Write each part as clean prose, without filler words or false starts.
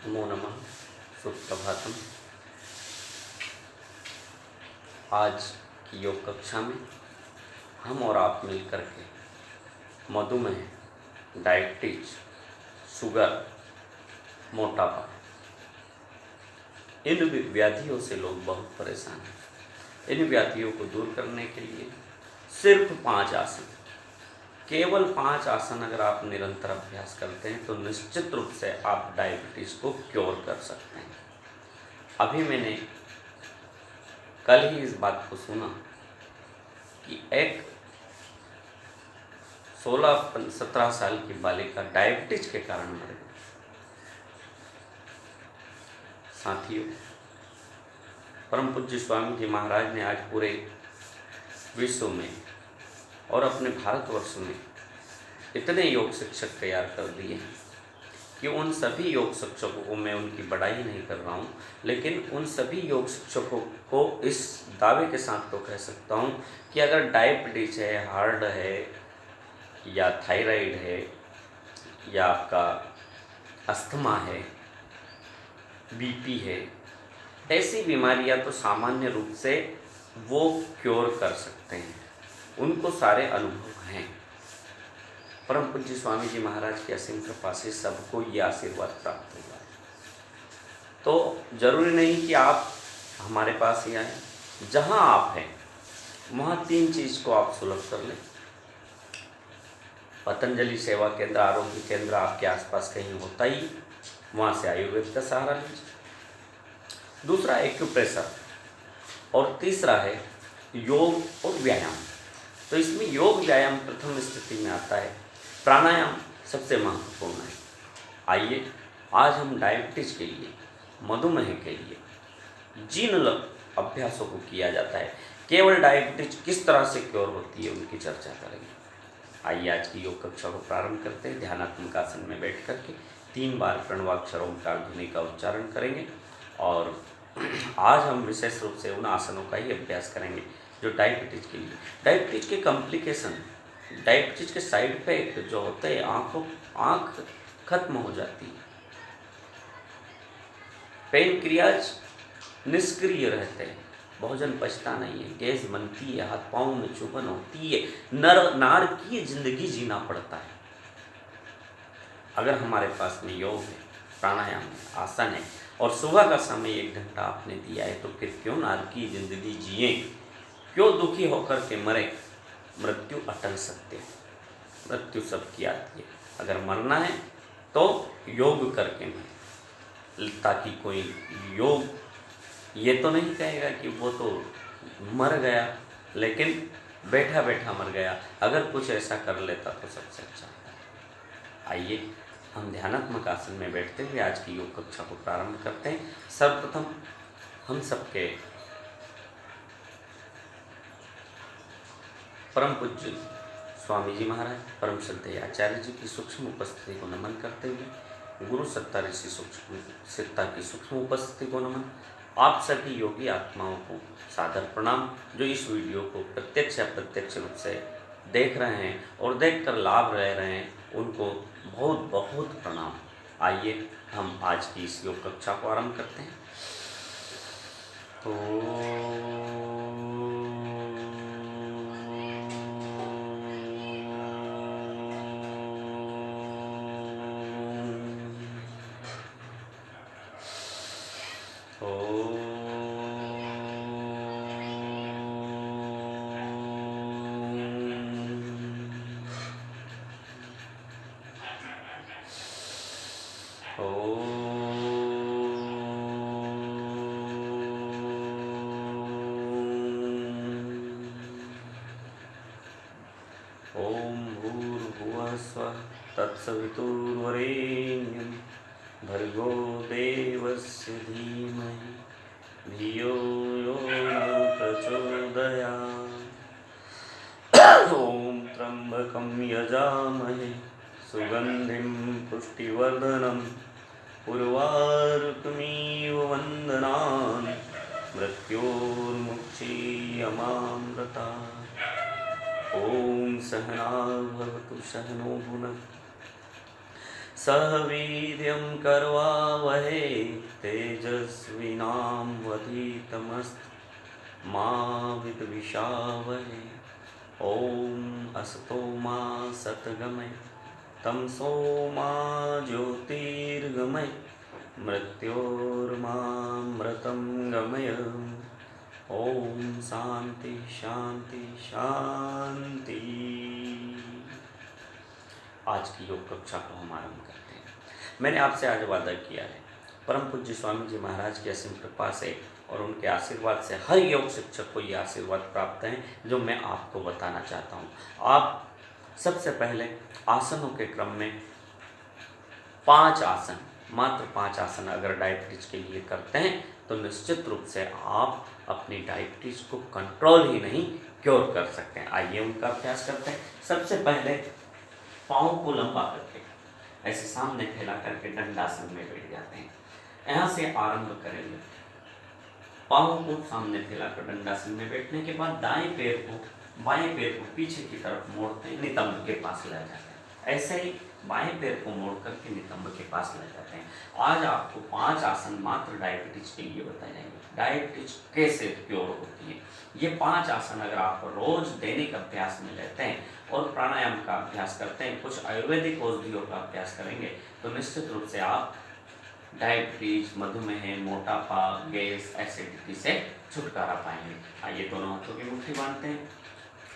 नमो नमः। सुप्रभातम। आज की योग कक्षा में हम और आप मिलकर के मधुमेह, डायबिटीज, शुगर, मोटापा, इन व्याधियों से लोग बहुत परेशान हैं। इन व्याधियों को दूर करने के लिए सिर्फ 5 आसन, केवल 5 आसन अगर आप निरंतर अभ्यास करते हैं तो निश्चित रूप से आप डायबिटीज़ को क्योर कर सकते हैं। अभी मैंने कल ही इस बात को सुना कि एक 16-17 साल की बालिका डायबिटीज के कारण मर गई। साथियों, परम पूज्य स्वामी जी महाराज ने आज पूरे विश्व में और अपने भारतवर्ष में इतने योग शिक्षक तैयार कर दिए हैं कि उन सभी योग शिक्षकों को मैं उनकी बड़ाई नहीं कर रहा हूँ, लेकिन उन सभी योग शिक्षकों को इस दावे के साथ तो कह सकता हूँ कि अगर डायबिटीज है, हार्ट है, या थायराइड है, या आपका अस्थमा है, बीपी है, ऐसी बीमारियां तो सामान्य रूप से वो क्योर कर सकते हैं, उनको सारे अनुभव हैं। परम पूज्य स्वामी जी महाराज की असीम कृपा से सबको ये आशीर्वाद प्राप्त हुआ है। तो जरूरी नहीं कि आप हमारे पास ही आए, जहाँ आप हैं वहाँ 3 चीज़ को आप सुलभ कर लें। पतंजलि सेवा केंद्र, आरोग्य केंद्र आपके आसपास कहीं होता ही, वहाँ से आयुर्वेद का सहारा लीजिए। दूसरा एक्यूप्रेशर, और तीसरा है योग और व्यायाम। तो इसमें योग व्यायाम प्रथम स्थिति में आता है, प्राणायाम सबसे महत्वपूर्ण है। आइए आज हम डायबिटीज के लिए, मधुमेह के लिए जिन अभ्यासों को किया जाता है, केवल डायबिटीज किस तरह से क्योर होती है, उनकी चर्चा करेंगे। आइए आज की योग कक्षा को प्रारंभ करते हैं। ध्यानात्मक आसन में बैठ करके 3 बार प्रणवाक्षरों का ध्वनि का उच्चारण करेंगे और आज हम विशेष रूप से उन आसनों का ही अभ्यास करेंगे जो डायबिटीज के लिए, डायबिटीज के कॉम्प्लिकेशन, डायबिटीज के साइड इफेक्ट जो होते हैं, आँख खत्म हो जाती है, पेनक्रियाज निष्क्रिय रहते हैं, भोजन पचता नहीं है, गैस बनती है, हाथ पाँव में चुभन होती है, नारकीय जिंदगी जीना पड़ता है। अगर हमारे पास में योग है, प्राणायाम है, आसन है और सुबह का समय 1 घंटा आपने दिया है, तो फिर क्यों नारकीय जिंदगी जिए, क्यों दुखी होकर के मरे। मृत्यु अटल सत्य है, मृत्यु सबकी आती है। अगर मरना है तो योग करके मरे, ताकि कोई योग ये तो नहीं कहेगा कि वो तो मर गया लेकिन बैठा बैठा मर गया। अगर कुछ ऐसा कर लेता तो सबसे अच्छा होता। आइए हम ध्यानात्मक आसन में बैठते हुए आज की योग कक्षा को प्रारंभ करते हैं। सर्वप्रथम हम सबके परम पूज्य स्वामी जी महाराज, परम श्रद्धेय आचार्य जी की सूक्ष्म उपस्थिति को नमन करते हुए, गुरु सत्ता ऋषि सत्ता की सूक्ष्म उपस्थिति को नमन, आप सभी योगी आत्माओं को सादर प्रणाम जो इस वीडियो को प्रत्यक्ष या अप्रत्यक्ष रूप से देख रहे हैं और देखकर लाभ ले रहे हैं, उनको बहुत बहुत प्रणाम। आइए हम आज की इस योग कक्षा को आरंभ करते हैं। तत्सवितुर्वरेण्यं भर्गो देवस्य धीमहि धियो यो न प्रचोदयात्। ॐ त्र्यम्बकं यजामहे सुगन्धिं पुष्टिवर्धनं उर्वारुकमिव वन्दनान् मृत्योर्मुक्षीयमामृतात्। ॐ सहना भवतु सहनो भुनक्तु सह वीर्यं करवावहै तेजस्विनावधीतमस्तु मा विद्विषावहै। ॐ असतो मा सद्गमय तमसो मा ज्योतिर्गमय मृत्योर्मामृतं गमय। ओम शांति शांति शांति। आज की योग कक्षा को हम आरंभ करते हैं। मैंने आपसे आज वादा किया है, परम पूज्य स्वामी जी महाराज की असीम कृपा से और उनके आशीर्वाद से हर योग शिक्षक को ये आशीर्वाद प्राप्त है जो मैं आपको बताना चाहता हूँ। आप सबसे पहले आसनों के क्रम में 5 आसन, मात्र 5 आसन अगर डायबिटीज के लिए करते हैं तो निश्चित रूप से आप अपनी डायबिटीज को कंट्रोल ही नहीं क्योर कर सकते हैं। आइए उनका अभ्यास करते हैं। सबसे पहले पाँव को लंबा करके ऐसे सामने फैला करके दंडासन में बैठ जाते हैं। यहाँ से आरंभ करेंगे। पाँव को सामने फैलाकर दंडासन में बैठने के बाद दाएं पैर को बाएं पैर को पीछे की तरफ मोड़ते हैं, नितंब के पास ले जाते हैं। ऐसे ही बाएं पैर को मोड़ करके नितंब के पास ले जाते हैं। आज आपको 5 आसन मात्र डायबिटीज के लिए बताए जाएंगे। डायबिटीज कैसे क्योर होती है, ये 5 आसन अगर आप रोज दैनिक अभ्यास में लेते हैं और प्राणायाम का अभ्यास करते हैं, कुछ आयुर्वेदिक औषधियों का अभ्यास करेंगे तो निश्चित रूप से आप डायबिटीज, मधुमेह, मोटापा, गैस, एसिडिटी से छुटकारा पाएंगे। आइए दोनों हाथों की मुट्ठी बांधते हैं,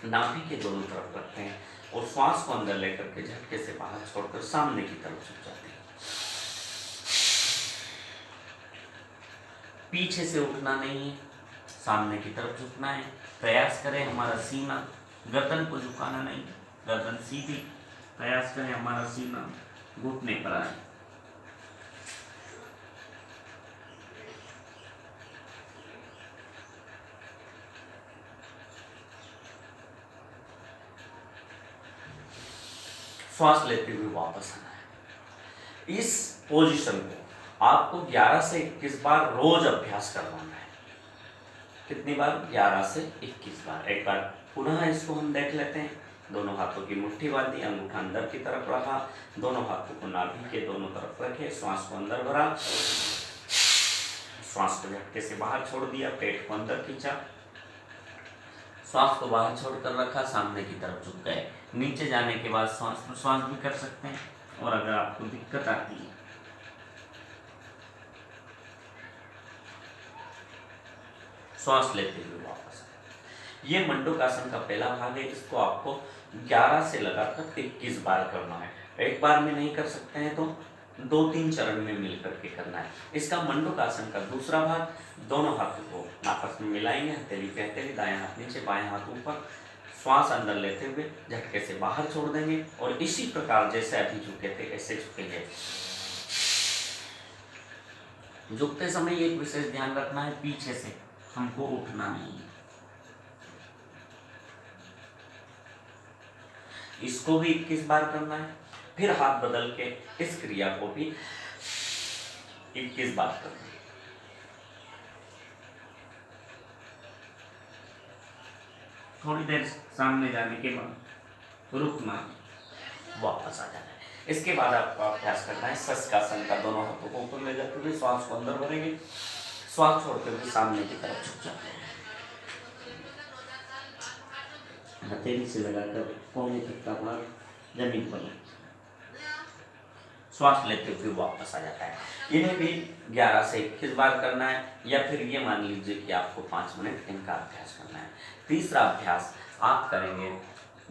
नाभि के दोनों तरफ रखते हैं और श्वास को अंदर लेकर के झटके से बाहर छोड़कर सामने की तरफ झुक जाते हैं। पीछे से उठना नहीं है, सामने की तरफ झुकना है। प्रयास करें हमारा सीना, गर्दन को झुकाना नहीं, गर्दन सीधी। प्रयास करें हमारा सीना घुटने पर आए। श्वास लेते हुए वापस आना है। इस पोजीशन को आपको 11 से 21 बार रोज अभ्यास करवाना है। कितनी बार? 11 से 21 बार। एक बार पुनः इसको हम देख लेते हैं। दोनों हाथों की मुट्ठी बांधी, अंगूठा अंदर की तरफ रखा, दोनों हाथों को नाभि के दोनों तरफ रखे, श्वास को अंदर भरा, श्वास को झटके से बाहर छोड़ दिया, पेट को अंदर खींचा, श्वास को बाहर छोड़कर रखा, सामने की तरफ झुक गए। नीचे जाने के बाद श्वास प्रश्वास भी कर सकते हैं। और अगर आपको दिक्कत आती है श्वास लेते हुए वापस। ये मंडूकासन का पहला भाग है। इसको आपको 11 से लगाकर 21 बार करना है। एक बार में नहीं कर सकते हैं तो 2-3 चरण में मिलकर के करना है। इसका मंडूकासन का दूसरा भाग, दोनों हाथों को आपस में मिलाएंगे, हथेली पे हथेली, दाएं हाथ नीचे बाएं हाथ ऊपर, श्वास अंदर लेते हुए झटके से बाहर छोड़ देंगे और इसी प्रकार जैसे अभी झुके थे ऐसे झुकेंगे। झुकते समय एक विशेष ध्यान रखना है, पीछे से हमको उठना नहीं है। इसको भी 21 बार करना है। फिर हाथ बदल के इस क्रिया को भी 21 बार करना है। थोड़ी देर सामने जाने के बाद रुकना, वापस आ जाना है। इसके बाद आपको अभ्यास करना है शशकासन का। दोनों हाथों को ऊपर ले जाते हुए श्वास को अंदर भरेंगे, श्वास छोड़ते हुए सामने की तरफ झुक जाते हैं। हथेली से लगाकर पौने तक का भाग जमीन पर, श्वास लेते हुए वापस आ जाता है। इन्हें भी 11 से 21 बार करना है, या फिर ये मान लीजिए कि आपको 5 मिनट इनका अभ्यास करना है। तीसरा अभ्यास आप करेंगे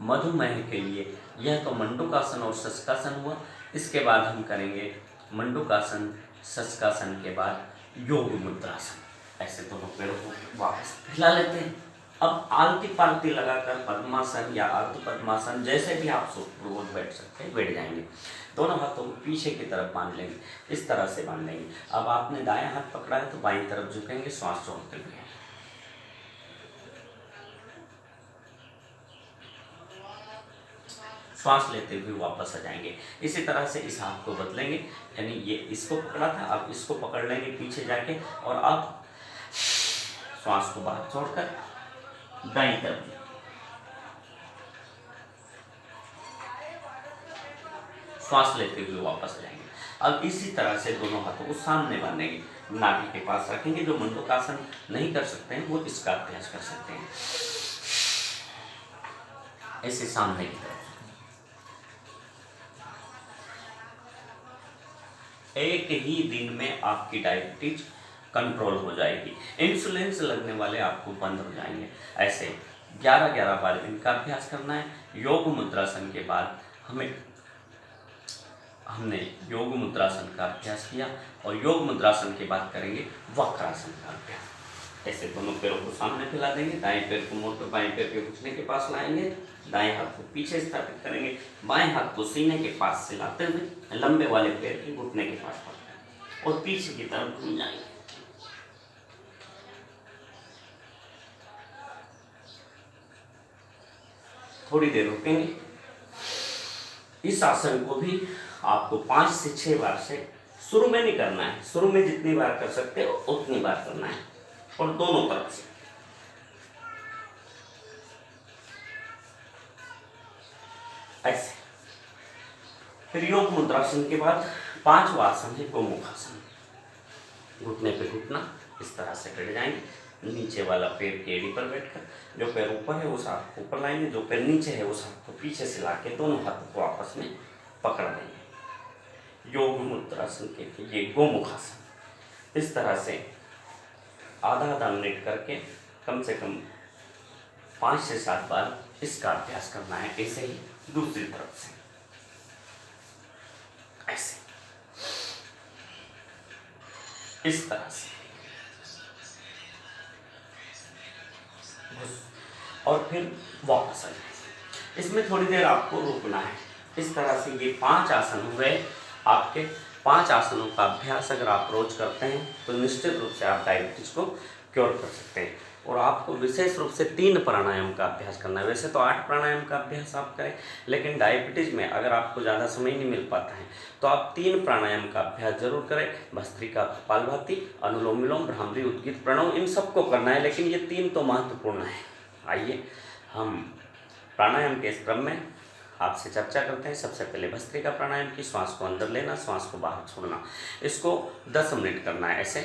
मधुमेह के लिए। यह तो मंडूकासन और शशकासन हुआ। इसके बाद हम करेंगे मंडूकासन, शशकासन के बाद योग मुद्रासन। ऐसे दोनों पैरों को वापस फैला लेते हैं। अब आलती पालती लगाकर पद्मासन या अर्ध पद्मासन, जैसे भी आप सुखपूर्वक बैठ सकते हैं, बैठ जाएंगे। दोनों हाथों को पीछे की तरफ बांध लेंगे, इस तरह से बांध लेंगे। अब आपने दायां हाथ पकड़ा है तो बाईं तरफ झुकेंगे, श्वास छोड़ते हुए। श्वास लेते हुए वापस आ जाएंगे। इसी तरह से इस हाथ को बदलेंगे, यानी ये इसको पकड़ा था, अब इसको पकड़ लेंगे पीछे जाके, और अब श्वास को बाहर छोड़कर दाईं तरफ श्वास लेते हुए वापस आ जाएंगे। अब इसी तरह से दोनों हाथों को सामने बांधेंगे, नाभि के पास रखेंगे। जो मंडूकासन नहीं कर सकते हैं वो इसका अभ्यास कर सकते हैं, ऐसे सामने की तरफ। एक ही दिन में आपकी डायबिटीज कंट्रोल हो जाएगी, इंसुलिन से लगने वाले आपको बंद हो जाएंगे। ऐसे 11-11 बार इनका अभ्यास करना है। योग मुद्रासन के बाद हमने योग मुद्रासन का अभ्यास किया और योग मुद्रासन के बाद करेंगे वक्रासन का अभ्यास। ऐसे दोनों पैरों को सामने फैला देंगे, दाएं पैर को मोड़ कर बाएं पैर के घुटने के पास लाएंगे, दाएं हाथ को पीछे स्थापित करेंगे, बाएं हाथ को सीने के पास से लाते हुए लंबे वाले पैर के घुटने के पास पकड़ेंगे और पीछे की तरफ घूम जाएंगे। थोड़ी देर रुकेंगे। इस आसन को भी आपको 5 से 6 बार से शुरू में नहीं करना है, शुरू में जितनी बार कर सकते हो उतनी बार करना है और दोनों तरफ से। ऐसे फिर योग मुद्रासन के बाद 5वां आसन है गोमुखासन। घुटने पे घुटना इस तरह से बैठ जाएंगे, नीचे वाला पैर की एड़ी पर बैठकर, जो पैर ऊपर है उस हाथ को ऊपर लाएंगे, जो पैर नीचे है उस हाथ को पीछे से लाके दोनों हाथों को आपस में पकड़ देंगे। योग मुद्रासन के ये गोमुखासन। इस तरह से आधा मिनट करके कम से कम 5 से 7 बार इसका अभ्यास करना है। ऐसे ही दूसरी तरफ से ऐसे इस तरह से और फिर वापस आ जाए। इसमें थोड़ी देर आपको रुकना है। इस तरह से ये 5 आसन हुए। आपके 5 आसनों का अभ्यास अगर आप रोज करते हैं तो निश्चित रूप से आप डायबिटीज को क्योर कर सकते हैं। और आपको विशेष रूप से 3 प्राणायाम का अभ्यास करना है। वैसे तो 8 प्राणायाम का अभ्यास आप करें, लेकिन डायबिटीज में अगर आपको ज़्यादा समय नहीं मिल पाता है तो आप 3 प्राणायाम का अभ्यास जरूर करें। भस्त्रिका, कपालभाति, अनुलोम विलोम, भ्रामरी, उद्गीत, प्रणव, इन सबको करना है, लेकिन ये 3 तो महत्वपूर्ण है। आइए हम प्राणायाम के इस क्रम में आपसे चर्चा करते हैं। सबसे पहले भस्त्रिका प्राणायाम की, श्वास को अंदर लेना, श्वास को बाहर छोड़ना। इसको 10 मिनट करना है ऐसे।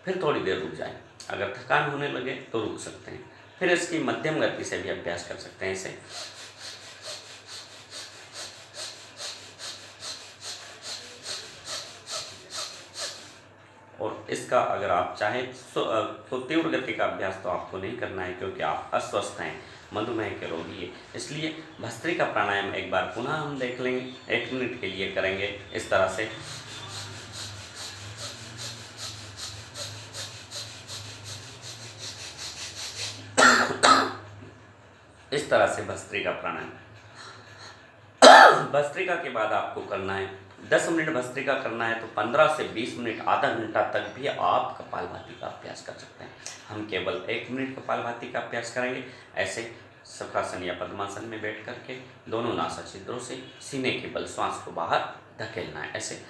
फिर थोड़ी देर रुक जाए, अगर थकान होने लगे तो रुक सकते हैं। फिर इसकी मध्यम गति से भी अभ्यास कर सकते हैं ऐसे। और इसका अगर आप चाहें तो तीव्र गति का अभ्यास तो आपको नहीं करना है, क्योंकि आप अस्वस्थ हैं, मधुमेह के रोगी है। इसलिए भस्त्रिका प्राणायाम एक बार पुनः हम देख लेंगे, 1 मिनट के लिए करेंगे इस तरह से। इस तरह से भस्त्रिका प्राणायाम। भस्त्रिका के बाद आपको करना है 10 मिनट भस्त्रिका करना है, तो 15 से 20 मिनट, आधा घंटा तक भी आप कपालभाति का अभ्यास कर सकते हैं। हम केवल 1 मिनट कपालभाति का अभ्यास करेंगे ऐसे सुखासन या पद्मासन में बैठ करके। दोनों नासा छिद्रों से सीने के बल श्वास को बाहर धकेलना है ऐसे।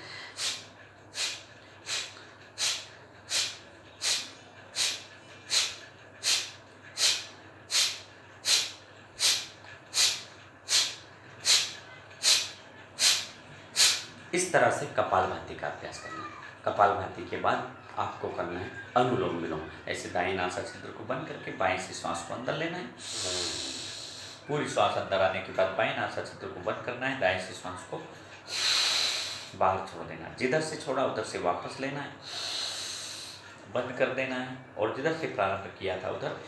इस तरह से कपालभाति का अभ्यास करना है। कपालभाति के बाद आपको करना है अनुलोम विलोम। ऐसे दाएं नासा छिद्र को बंद करके बाएं से श्वास को अंदर लेना है। पूरी श्वास अंदर आने के बाद बाएं नासा छिद्र को बंद करना है, दाएं से श्वास को बाहर छोड़ देना है। जिधर से छोड़ा उधर से वापस लेना है, बंद कर देना है, और जिधर से प्रारंभ किया था उधर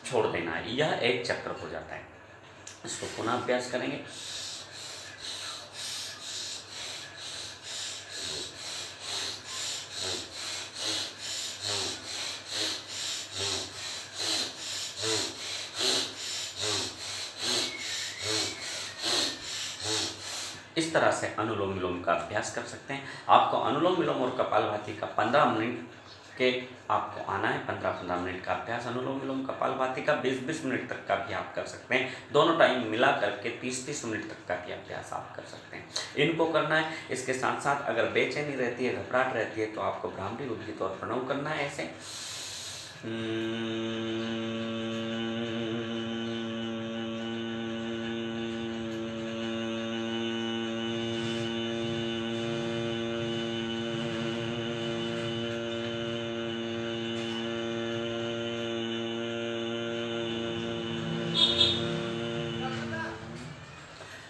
छोड़ देना है। यह एक चक्र हो जाता है। इसको पुनः अभ्यास करेंगे। इस तरह से अनुलोम विलोम का अभ्यास कर सकते हैं। आपको अनुलोम विलोम और कपालभाति का 15 मिनट कि आपको आना है। 15-15 मिनट का अभ्यास, अनुलोम विलोम कपालभाति का 20-20 मिनट तक का भी आप कर सकते हैं। दोनों टाइम मिला करके 30-30 मिनट तक का भी अभ्यास आप कर सकते हैं। इनको करना है। इसके साथ साथ अगर बेचैनी रहती है, घबराहट रहती है, तो आपको भ्रामरी उद्गीत और प्रणव करना है। ऐसे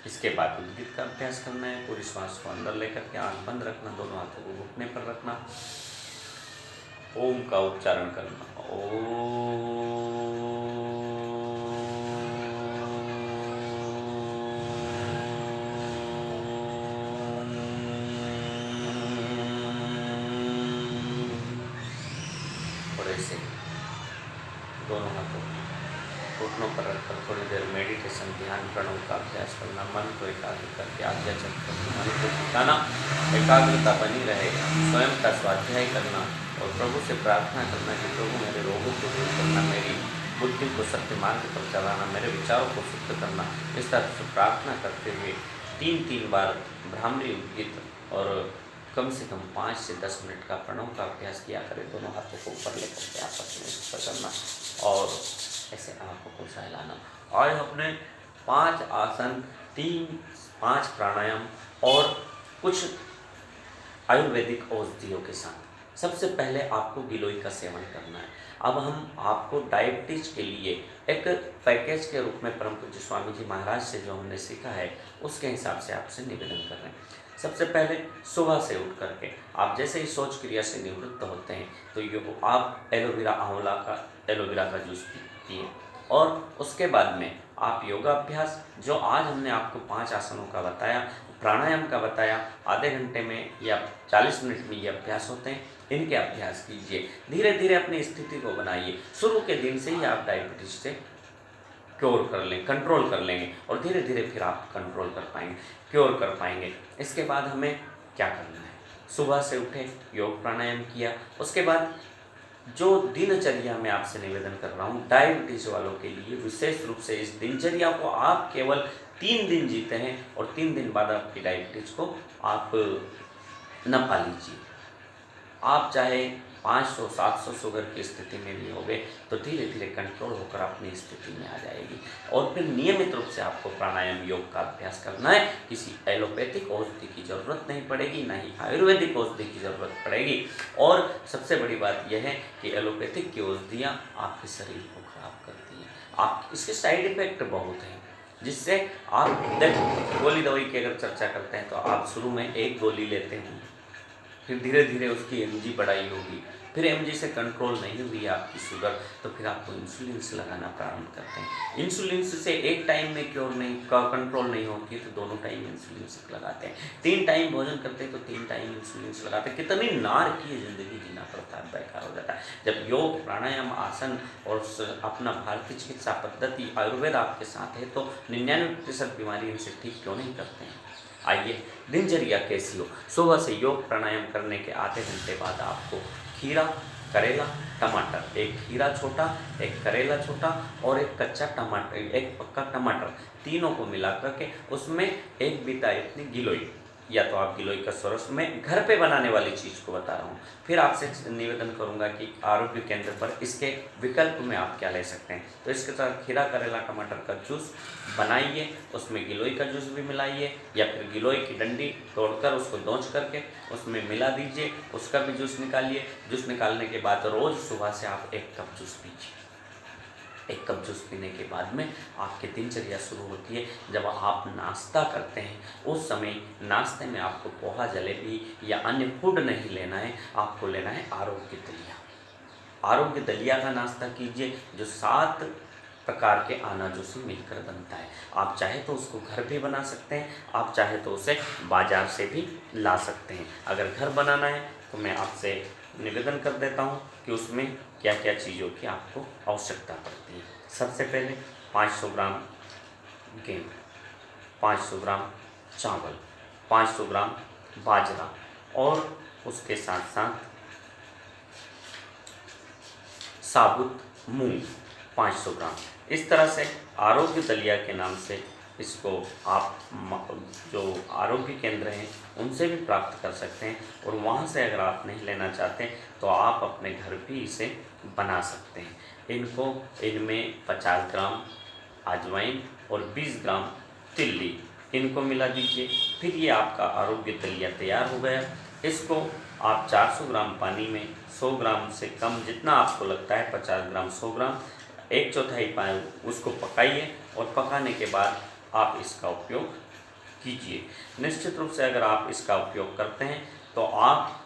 इसके बाद उद्गीत का अभ्यास करना है। पूरी श्वास को अंदर लेकर के आंख बंद रखना, दोनों हाथों को घुटने पर रखना, ओम का उच्चारण करना। ओम और ऐसे दोनों हाथों घुटनों पर रखकर थोड़ी देर मेडिटेशन, ध्यान, प्रणव का अभ्यास करना। मन को एकाग्र करके आज्ञा चक्र मन को ठिकाना, एकाग्रता बनी रहे। स्वयं का स्वाध्याय करना और प्रभु से प्रार्थना करना कि प्रभु मेरे रोगों को दूर करना, मेरी बुद्धि को सत्य मार्ग पर चलाना, मेरे विचारों को शुद्ध करना। इस तरह से प्रार्थना करते हुए 3-3 बार भ्रामरी उद्गीत और कम से कम 5 से 10 मिनट का प्रणव का अभ्यास किया करें। दोनों हाथों को ऊपर लेकर के आपस में स्पर्श करना और ऐसे आंखों को सहलाना। और अपने 5 आसन, 5 प्राणायाम और कुछ आयुर्वेदिक औषधियों के साथ। सबसे पहले आपको गिलोय का सेवन करना है। अब हम आपको डायबिटीज के लिए एक पैकेज के रूप में परम पूज्य स्वामी जी महाराज से जो हमने सीखा है उसके हिसाब से आपसे निवेदन कर रहे हैं। सबसे पहले सुबह से उठ करके आप जैसे ही शौच क्रिया से निवृत्त होते हैं तो ये आप एलोवेरा का जूस पिए और उसके बाद में आप योगाभ्यास, जो आज हमने आपको 5 आसनों का बताया, प्राणायाम का बताया, आधे घंटे में या 40 मिनट में ये अभ्यास होते हैं, इनके अभ्यास कीजिए। धीरे धीरे अपनी स्थिति को बनाइए। शुरू के दिन से ही आप डायबिटीज से क्योर कर लें, कंट्रोल कर लेंगे और धीरे धीरे फिर आप कंट्रोल कर पाएंगे, क्योर कर पाएंगे। इसके बाद हमें क्या करना है? सुबह से उठे, योग प्राणायाम किया, उसके बाद जो दिनचर्या में आपसे निवेदन कर रहा हूँ डायबिटीज वालों के लिए, विशेष रूप से इस दिनचर्या को आप केवल 3 दिन जीते हैं और 3 दिन बाद आपकी डायबिटीज को आप न पा लीजिए। आप चाहे 500-700 शुगर की स्थिति में भी होगे तो धीरे धीरे कंट्रोल होकर अपनी स्थिति में आ जाएगी। और फिर नियमित रूप से आपको प्राणायाम, योग का अभ्यास करना है। किसी एलोपैथिक औषधि की ज़रूरत नहीं पड़ेगी, ना ही आयुर्वेदिक औषधि की ज़रूरत पड़ेगी। और सबसे बड़ी बात यह है कि एलोपैथिक की औषधियाँ आपके शरीर को खराब करती हैं। आप इसके साइड इफ़ेक्ट बहुत हैं, जिससे आप गोली दवाई की अगर चर्चा करते हैं तो आप शुरू में एक गोली लेते हैं, फिर धीरे धीरे उसकी एमजी बढ़ाई होगी, फिर एमजी से कंट्रोल नहीं हुई आपकी शुगर तो फिर आपको इंसुलिन से लगाना प्रारंभ करते हैं। इंसुलिन से एक टाइम में कंट्रोल नहीं होती तो दोनों टाइम इंसुलिन से लगाते हैं। 3 टाइम भोजन करते हैं तो 3 टाइम इंसुलिन से लगाते हैं। कितनी नारकीय जिंदगी जीना पड़ता है, बेकार हो जाता है। जब योग, प्राणायाम, आसन और अपना भारतीय चिकित्सा पद्धति आयुर्वेद आपके साथ है तो 99% बीमारी इनसे ठीक क्यों नहीं करते हैं। आइए, दिनचर्या कैसी हो? सुबह से योग प्राणायाम करने के आधे घंटे बाद आपको खीरा, करेला, टमाटर, एक खीरा छोटा, एक करेला छोटा और एक कच्चा टमाटर, एक पक्का टमाटर, तीनों को मिला करके उसमें एक बिता इतनी गिलोई, या तो आप गिलोई का सरस, मैं घर पे बनाने वाली चीज़ को बता रहा हूँ। फिर आपसे निवेदन करूँगा कि आरोग्य केंद्र पर इसके विकल्प में आप क्या ले सकते हैं। तो इसके साथ खीरा, करेला, टमाटर का जूस बनाइए, उसमें गिलोई का जूस भी मिलाइए या फिर गिलोई की डंडी तोड़कर उसको दौंच करके उसमें मिला दीजिए, उसका भी जूस निकालिए। जूस निकालने के बाद रोज़ सुबह से आप 1 कप जूस पीजिए। 1 कप जूस पीने के बाद में आपकी दिनचर्या शुरू होती है। जब आप नाश्ता करते हैं उस समय नाश्ते में आपको पोहा, जलेबी या अन्य फूड नहीं लेना है, आपको लेना है आरोग्य दलिया। आरोग्य दलिया का नाश्ता कीजिए जो 7 प्रकार के अनाजों से मिलकर बनता है। आप चाहे तो उसको घर भी बना सकते हैं, आप चाहे तो उसे बाजार से भी ला सकते हैं। अगर घर बनाना है तो मैं आपसे निवेदन कर देता हूँ कि उसमें क्या क्या चीज़ों की आपको आवश्यकता पड़ती है। सबसे पहले 500 ग्राम गेहूँ, 500 ग्राम चावल, 500 ग्राम बाजरा और उसके साथ साथ साबुत मूंग 500 ग्राम। इस तरह से आरोग्य दलिया के नाम से इसको आप जो आरोग्य केंद्र हैं उनसे भी प्राप्त कर सकते हैं, और वहाँ से अगर आप नहीं लेना चाहते तो आप अपने घर भी इसे बना सकते हैं। इनमें 50 ग्राम अजवाइन और 20 ग्राम तिल्ली इनको मिला दीजिए। फिर ये आपका आरोग्य दलिया तैयार हो गया। इसको आप 400 ग्राम पानी में 100 ग्राम से कम, जितना आपको लगता है 50 ग्राम 100 ग्राम, 1/4 पानी उसको पकाइए, और पकाने के बाद आप इसका उपयोग कीजिए। निश्चित रूप से अगर आप इसका उपयोग करते हैं तो आप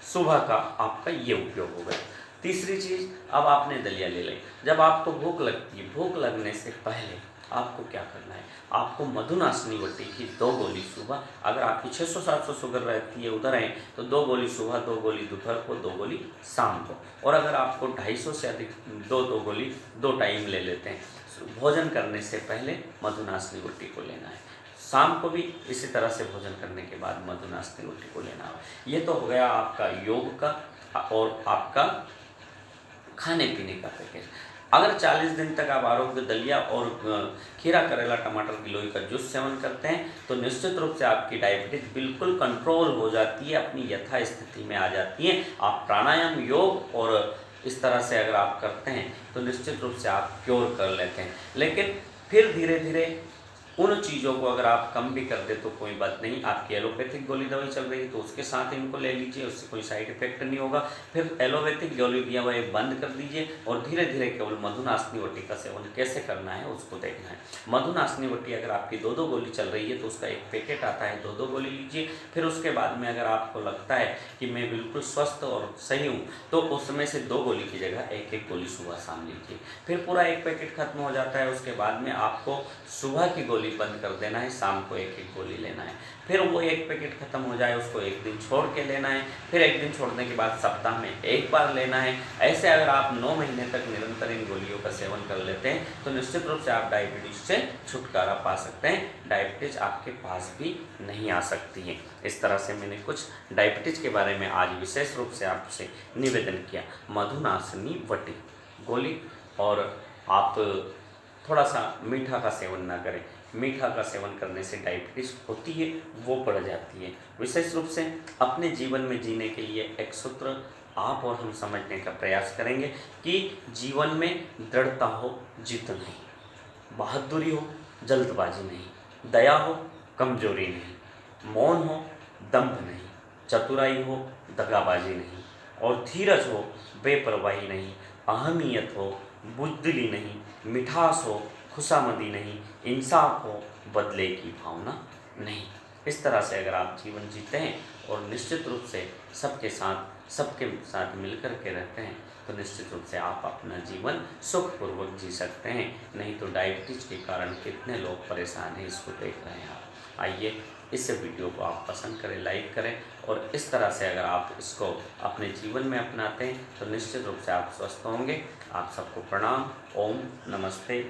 सुबह का आपका ये उपयोग हो गया। तीसरी चीज़, अब आपने दलिया ले ली। जब आपको भूख लगती है, भूख लगने से पहले आपको क्या करना है, आपको मधुनाशनी वटी की 2 गोली सुबह, अगर आपकी 600-700 शुगर रहती है उधर है तो 2 गोली सुबह, 2 गोली दोपहर को, 2 गोली शाम को, और अगर आपको 250 से अधिक 2 गोली 2 टाइम ले लेते हैं। भोजन करने से पहले मधुनाशनी वटी को लेना है, शाम को भी इसी तरह से भोजन करने के बाद मधुनाशनी वटी को लेना है। ये तो हो गया आपका योग का और आपका खाने पीने का पैकेज। अगर 40 दिन तक आप आरोग्य दलिया और खीरा, करेला, टमाटर, गिलोय का जूस सेवन करते हैं तो निश्चित रूप से आपकी डायबिटीज बिल्कुल कंट्रोल हो जाती है, अपनी यथा स्थिति में आ जाती है। आप प्राणायाम, योग और इस तरह से अगर आप करते हैं तो निश्चित रूप से आप क्योर कर लेते हैं। लेकिन फिर धीरे धीरे उन चीज़ों को अगर आप कम भी कर दे तो कोई बात नहीं। आपकी एलोपैथिक गोली दवाई चल रही है तो उसके साथ इनको ले लीजिए, उससे कोई साइड इफेक्ट नहीं होगा। फिर एलोपैथिक गोली दिया हुआ बंद कर दीजिए और धीरे धीरे केवल मधुनाशनी वटी का सेवन कैसे करना है उसको देखना है। मधुनाशनी वटी अगर आपकी 2-2 गोली चल रही है तो उसका एक पैकेट आता है, 2-2 गोली लीजिए। फिर उसके बाद में अगर आपको लगता है कि मैं बिल्कुल स्वस्थ और सही हूँ तो उसमें से 2 गोली की जगह 1-1 गोली सुबह शाम लीजिए। फिर पूरा एक पैकेट खत्म हो जाता है। उसके बाद में आपको सुबह की गोली बंद कर देना है, शाम को 1-1 गोली लेना है। फिर वो एक पैकेट खत्म हो जाए उसको 1 दिन छोड़ के लेना है। फिर 1 दिन छोड़ने के बाद सप्ताह में 1 बार लेना है। ऐसे अगर आप 9 महीने तक निरंतर इन गोलियों का सेवन कर लेते हैं तो निश्चित रूप से आप डायबिटीज से छुटकारा पा सकते हैं। डायबिटीज आपके पास भी नहीं आ सकती है। इस तरह से मैंने कुछ डायबिटीज के बारे में आज विशेष रूप से आपसे निवेदन किया। मधुनाशनी वटी गोली, और आप थोड़ा सा मीठा का सेवन ना करें। मीठा का सेवन करने से डायबिटीज होती है, वो बढ़ जाती है। विशेष रूप से अपने जीवन में जीने के लिए एक सूत्र आप और हम समझने का प्रयास करेंगे कि जीवन में दृढ़ता हो, जिद नहीं, बहादुरी हो, जल्दबाजी नहीं, दया हो, कमजोरी नहीं, मौन हो, दंभ नहीं, चतुराई हो, दगाबाजी नहीं, और धीरज हो, बेपरवाही नहीं, अहमियत हो, बुद्धिली नहीं, मिठास हो, खुशामदी नहीं, इंसाफ हो, बदले की भावना नहीं। इस तरह से अगर आप जीवन जीते हैं और निश्चित रूप से सबके साथ मिलकर के रहते हैं तो निश्चित रूप से आप अपना जीवन सुखपूर्वक जी सकते हैं। नहीं तो डायबिटीज के कारण कितने लोग परेशान हैं, इसको देख रहे हैं आप। आइए इस वीडियो को आप पसंद करें, लाइक करें, और इस तरह से अगर आप इसको अपने जीवन में अपनाते हैं तो निश्चित रूप से आप स्वस्थ होंगे। आप सबको प्रणाम। ओम नमस्ते।